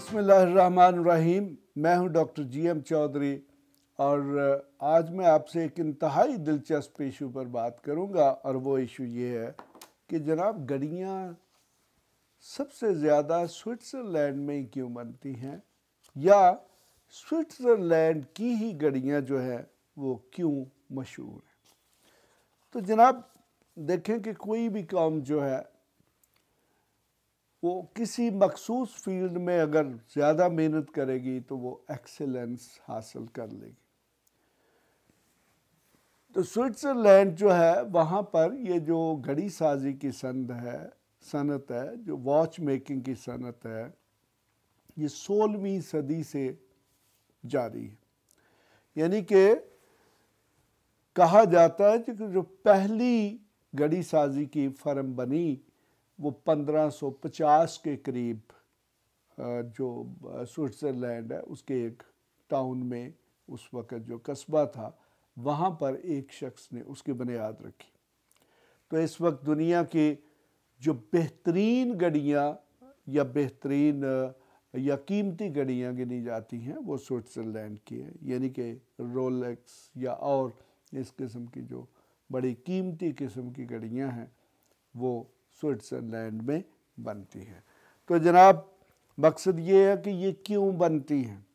बिस्मिल्लाहिर्रहमानिर्रहीम। मैं हूं डॉक्टर GM चौधरी और आज मैं आपसे एक इंतहाई दिलचस्प इशू पर बात करूंगा और वो इशू ये है कि जनाब घड़ियां सबसे ज़्यादा स्विट्ज़रलैंड में ही क्यों बनती हैं, या स्विट्ज़रलैंड की ही घड़ियां जो है वो क्यों मशहूर हैं। तो जनाब देखें कि कोई भी कौम जो है वो किसी मखसूस फील्ड में अगर ज़्यादा मेहनत करेगी तो वो एक्सेलेंस हासिल कर लेगी। तो स्विट्ज़रलैंड जो है वहाँ पर ये जो घड़ी साजी की सनत है, जो वॉच मेकिंग की सनत है, ये 16वीं सदी से जारी है। यानी कि कहा जाता है कि जो पहली घड़ी साजी की फर्म बनी वो 1550 के करीब जो स्विट्ज़रलैंड है उसके एक टाउन में, उस वक़्त जो कस्बा था वहाँ पर एक शख्स ने उसकी बुनियाद रखी। तो इस वक्त दुनिया की जो बेहतरीन घड़ियाँ या बेहतरीन या कीमती घड़ियाँ गिनी जाती हैं वो स्विट्ज़रलैंड की है। यानी कि रोलेक्स या और इस किस्म की जो बड़ी कीमती किस्म की घड़ियाँ हैं वो स्विट्ज़रलैंड में बनती हैं। तो जनाब मकसद ये है कि ये क्यों बनती हैं।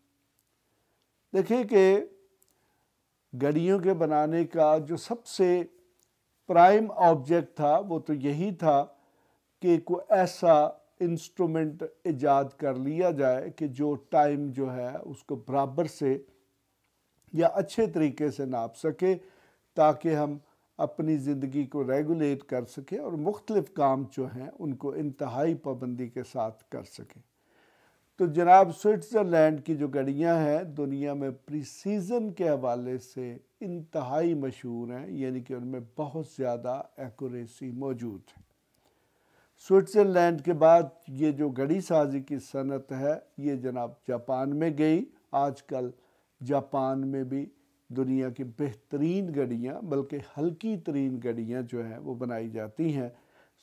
देखिए कि घड़ियों के बनाने का जो सबसे प्राइम ऑब्जेक्ट था वो तो यही था कि कोई ऐसा इंस्ट्रूमेंट इजाद कर लिया जाए कि जो टाइम जो है उसको बराबर से या अच्छे तरीके से नाप सके, ताकि हम अपनी ज़िंदगी को रेगुलेट कर सकें और मुख्तलिफ़ काम जो हैं उनको इंतहाई पाबंदी के साथ कर सकें। तो जनाब स्विट्ज़रलैंड की जो घड़ियाँ हैं दुनिया में प्रीसीज़न के हवाले से इंतहाई मशहूर हैं, यानी कि उनमें बहुत ज़्यादा एक्यूरेसी मौजूद है। स्विट्ज़रलैंड के बाद ये जो घड़ी साजी की सनत है ये जनाब जापान में गई। आजकल जापान में भी दुनिया की बेहतरीन घड़ियाँ, बल्कि हल्की तरीन घड़ियाँ जो हैं वो बनाई जाती हैं।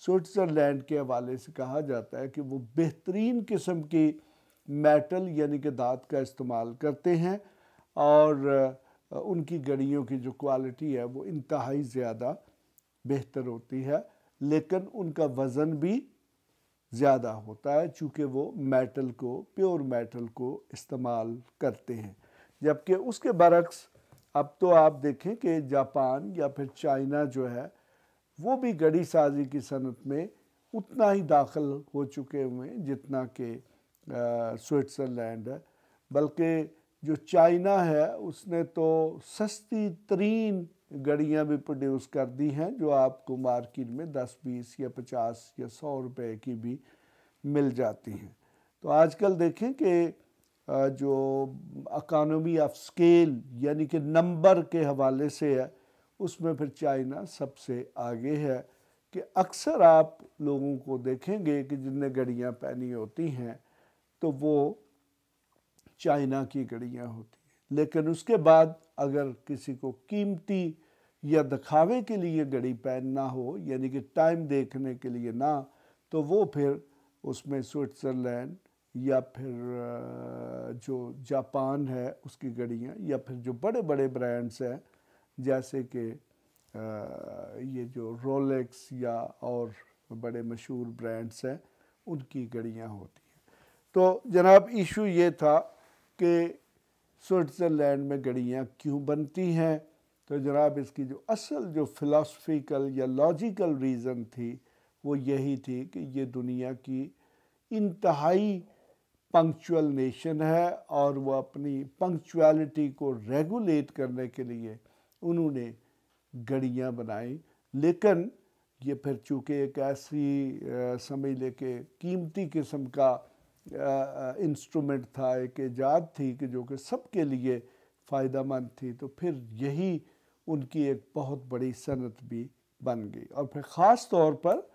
स्विट्ज़रलैंड के हवाले से कहा जाता है कि वो बेहतरीन किस्म की मेटल यानी कि धात का इस्तेमाल करते हैं और उनकी घड़ियों की जो क्वालिटी है वो इंतहाई ज़्यादा बेहतर होती है, लेकिन उनका वज़न भी ज़्यादा होता है चूँकि वो मेटल को, प्योर मेटल को इस्तेमाल करते हैं। जबकि उसके बरक्स अब तो आप देखें कि जापान या फिर चाइना जो है वो भी घड़ी साजी की सनत में उतना ही दाखिल हो चुके हुए हैं जितना कि स्विट्ज़रलैंड है। बल्कि जो चाइना है उसने तो सस्ती तरीन घड़ियाँ भी प्रोड्यूस कर दी हैं जो आपको मार्केट में 10, 20 या 50 या 100 रुपए की भी मिल जाती हैं। तो आजकल देखें कि जो इकॉनमी ऑफ स्केल यानी कि नंबर के हवाले से है उसमें फिर चाइना सबसे आगे है कि अक्सर आप लोगों को देखेंगे कि जिनने घड़ियाँ पहनी होती हैं तो वो चाइना की घड़ियाँ होती हैं। लेकिन उसके बाद अगर किसी को कीमती या दिखावे के लिए घड़ी पहनना हो यानी कि टाइम देखने के लिए ना, तो वो फिर उसमें स्विट्ज़रलैंड या फिर जो जापान है उसकी घड़ियाँ या फिर जो बड़े बड़े ब्रांड्स हैं जैसे कि ये जो रोलेक्स या और बड़े मशहूर ब्रांड्स हैं उनकी घड़ियाँ होती हैं। तो जनाब इशू ये था कि स्विट्ज़रलैंड में घड़ियाँ क्यों बनती हैं। तो जनाब इसकी जो असल जो फ़िलासफ़िकल या लॉजिकल रीज़न थी वो यही थी कि ये दुनिया की इंतहाई पंक्चुअल नेशन है और वो अपनी पंक्चुअलिटी को रेगुलेट करने के लिए उन्होंने घड़ियाँ बनाई। लेकिन ये फिर चूँकि एक ऐसी समझ ले कि कीमती किस्म का इंस्ट्रूमेंट था, एक ईजाद थी कि जो कि सबके लिए फ़ायदेमंद थी, तो फिर यही उनकी एक बहुत बड़ी सनत भी बन गई। और फिर ख़ास तौर पर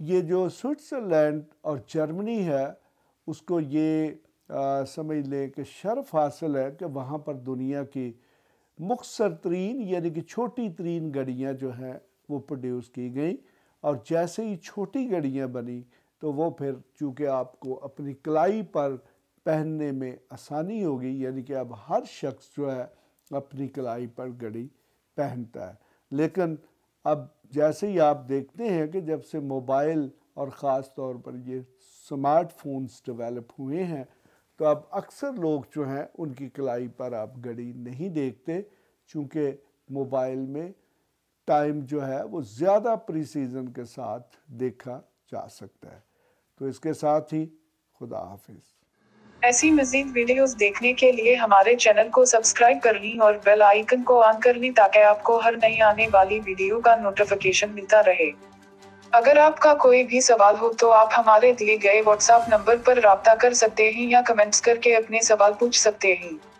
ये जो स्विट्ज़रलैंड और जर्मनी है उसको ये समझ लें कि शर्फ हासिल है कि वहाँ पर दुनिया की मुख्तसर तरीन यानी कि छोटी तरीन घड़ियाँ जो हैं वो प्रोड्यूस की गई। और जैसे ही छोटी घड़ियाँ बनी तो वो फिर चूँकि आपको अपनी कलाई पर پہننے میں آسانی ہوگی، یعنی کہ اب ہر شخص جو ہے اپنی کلائی پر گھڑی پہنتا ہے۔ لیکن اب جیسے ہی آپ دیکھتے ہیں کہ جب سے موبائل اور خاص طور پر یہ سمارٹ فونز ڈیولپ ہوئے ہیں تو اب اکثر لوگ جو ہیں ان کی کلائی پر آپ گھڑی نہیں دیکھتے، چونکہ موبائل میں ٹائم جو ہے وہ زیادہ پریسیزن کے ساتھ دیکھا جا سکتا ہے۔ تو اس کے ساتھ ہی خدا حافظ۔ ایسی مزید ویڈیوز دیکھنے کے لیے ہمارے چینل کو سبسکرائب کر لیں اور بیل آئیکن کو آن کر لیں تاکہ آپ کو ہر نئی آنے والی ویڈیو کا نوٹیفیکیشن ملتا رہے۔ اگر آپ کا کوئی بھی سوال ہو تو آپ ہمارے دیے گئے واٹس ایپ نمبر پر رابطہ کر سکتے ہیں یا کمنٹس کر کے اپنے سوال پوچھ سکتے ہیں۔